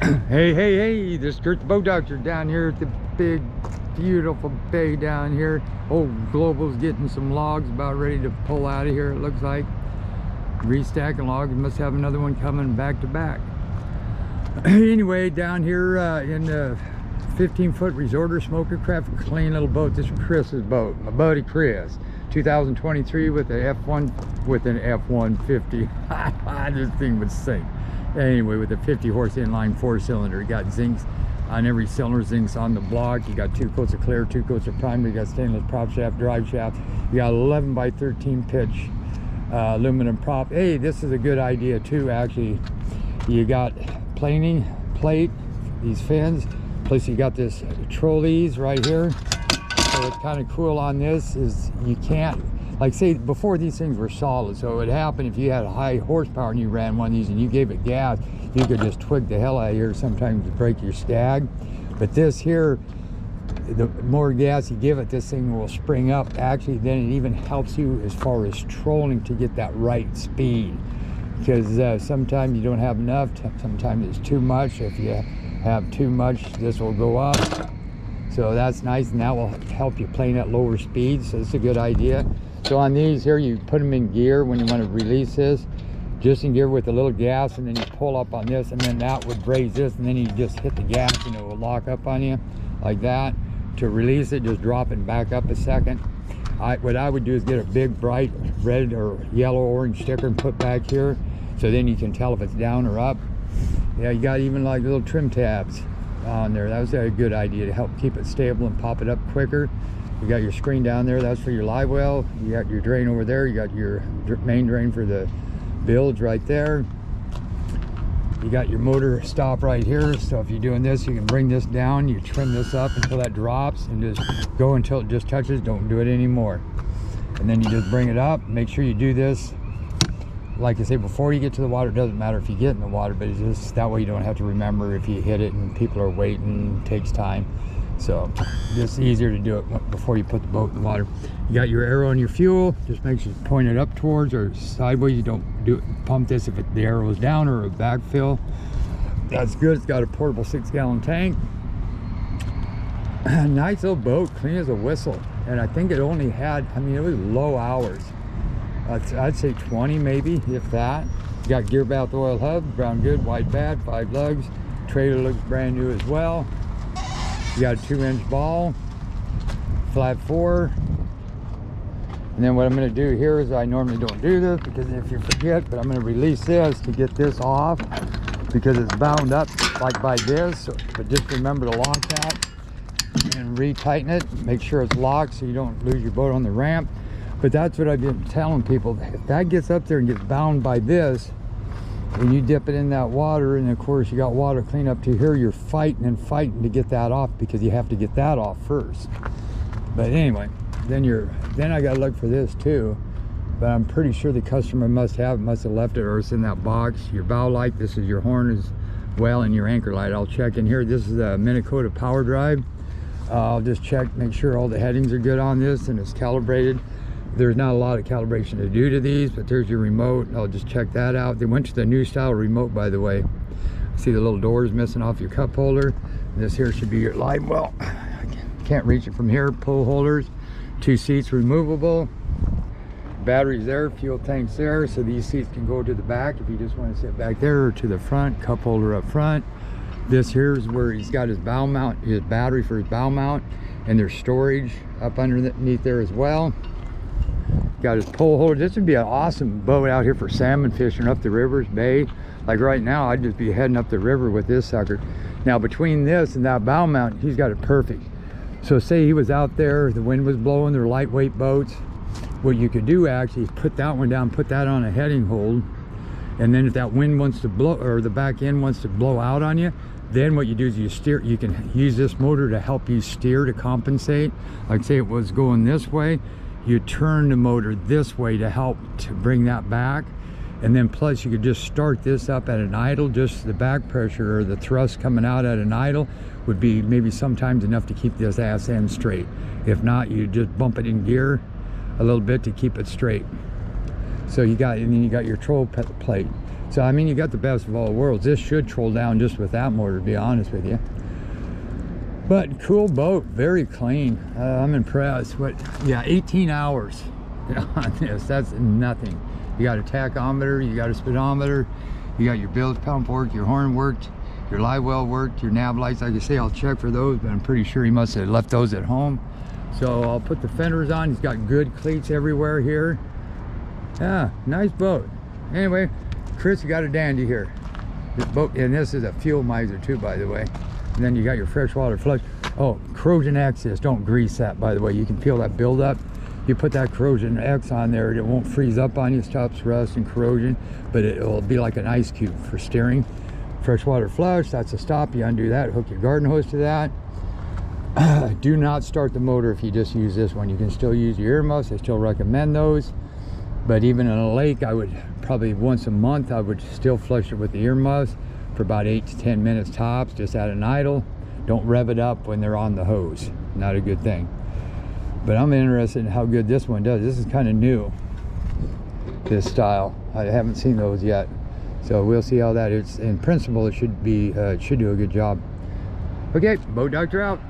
Hey, this is Kurt the Boat Doctor down here at the big, beautiful bay down here. Old Global's getting some logs about ready to pull out of here, it looks like. Restacking logs, must have another one coming back to back. Anyway, down here in the 15-foot resorter smokercraft, clean little boat. This is Chris's boat, my buddy Chris. 2023 with an F-150. This thing would sink. Anyway, with a 50 horse inline 4-cylinder, you got zincs on every cylinder, zincs on the block. You got 2 coats of clear, 2 coats of primer. You got stainless prop shaft, drive shaft. You got 11 by 13 pitch aluminum prop. Hey, this is a good idea too, actually. You got planing plate, these fins, plus you got this trolleys right here. So what's kind of cool on this is you can't, like say before these things were solid, so it would happen if you had a high horsepower and you ran one of these and you gave it gas, you could just twig the hell out of here sometimes to break your stag. But this here, the more gas you give it, this thing will spring up. Actually, then it even helps you as far as trolling to get that right speed, because sometimes you don't have enough, sometimes it's too much. If you have too much, this will go up. So that's nice, and that will help you plane at lower speeds. So it's a good idea. So on these here, you put them in gear when you want to release this, just in gear with a little gas, and then you pull up on this, and then that would raise this, and then you just hit the gas and it will lock up on you like that. To release it, just drop it back up a second. What I would do is get a big bright red or yellow orange sticker and put back here, so then you can tell if it's down or up. Yeah, you got even like little trim tabs on there. That was a good idea to help keep it stable and pop it up quicker. You got your screen down there, that's for your live well. You got your drain over there. You got your main drain for the bilge right there. You got your motor stop right here. So if you're doing this, you can bring this down, you trim this up until that drops, and just go until it just touches. Don't do it anymore. And then you just bring it up. Make sure you do this, like I say, before you get to the water. It doesn't matter if you get in the water, but it's just that way you don't have to remember if you hit it and people are waiting. It takes time. So just easier to do it before you put the boat in the water. You got your arrow and your fuel. Just make sure you point it up towards or sideways. You don't pump this if the arrow is down or a backfill. That's good. It's got a portable 6-gallon tank. Nice little boat, clean as a whistle. And I think it only had, I mean, it was low hours. I'd say 20 maybe, if that. You got gear bath oil hub, brown good, white bad, 5 lugs. Trailer looks brand new as well. You got a 2-inch ball, flat 4. And then what I'm going to do here is, I normally don't do this because if you forget, but I'm going to release this to get this off because it's bound up like by this. So, but just remember to lock that and retighten it. Make sure it's locked so you don't lose your boat on the ramp. But that's what I've been telling people. If that gets up there and gets bound by this, when you dip it in that water, and of course you got water clean up to here, you're fighting and fighting to get that off because you have to get that off first. But anyway, then I gotta look for this too. But I'm pretty sure the customer must have left it, or it's in that box. Your bow light, this is your horn as well, and your anchor light. I'll check in here. This is a Minnesota power drive. I'll just check, make sure all the headings are good on this and it's calibrated. There's not a lot of calibration to do to these, but there's your remote. I'll just check that out. They went to the new style remote, by the way. See the little doors missing off your cup holder. This here should be your live well. Can't reach it from here. Pull holders, 2 seats removable. Batteries there, fuel tanks there, so these seats can go to the back if you just want to sit back there, or to the front. Cup holder up front. This here is where he's got his bow mount, his battery for his bow mount, and there's storage up underneath there as well. Got his pole holder. This would be an awesome boat out here for salmon fishing up the rivers, bay. Like right now, I'd just be heading up the river with this sucker. Now between this and that bow mount, he's got it perfect. So say he was out there, the wind was blowing, they're lightweight boats. What you could do actually is put that one down, put that on a heading hold, and then if that wind wants to blow, or the back end wants to blow out on you, then what you do is you steer. You can use this motor to help you steer, to compensate. Like say it was going this way, you turn the motor this way to help to bring that back. And then plus you could just start this up at an idle. Just the back pressure or the thrust coming out at an idle would be maybe sometimes enough to keep this ass end straight. If not, you just bump it in gear a little bit to keep it straight. So you got, and then you got your troll plate. So I mean, you got the best of all worlds. This should troll down just with that motor, to be honest with you. But cool boat, very clean. I'm impressed. But yeah, 18 hours on this. That's nothing. You got a tachometer, you got a speedometer, you got your bilge pump worked, your horn worked, your live well worked, your nav lights. Like I say, I'll check for those, but I'm pretty sure he must have left those at home. So I'll put the fenders on. He's got good cleats everywhere here. Yeah, nice boat. Anyway, Chris, you got a dandy here. This boat, and this is a fuel miser too, by the way. And then you got your freshwater flush. Oh, corrosion access, don't grease that, by the way. You can feel that buildup. You put that corrosion X on there, it won't freeze up on you, stops rust and corrosion, but it will be like an ice cube for steering. Freshwater flush, that's a stop. You undo that, hook your garden hose to that. Do not start the motor if you just use this one. You can still use your earmuffs. I still recommend those. But even in a lake, I would probably once a month, I would still flush it with the earmuffs for about 8 to 10 minutes tops, just at an idle. Don't rev it up when they're on the hose. Not a good thing. But I'm interested in how good this one does. This is kind of new, this style. I haven't seen those yet. So we'll see how that is. In principle, it should be, it should do a good job. Okay, Boat Doctor out.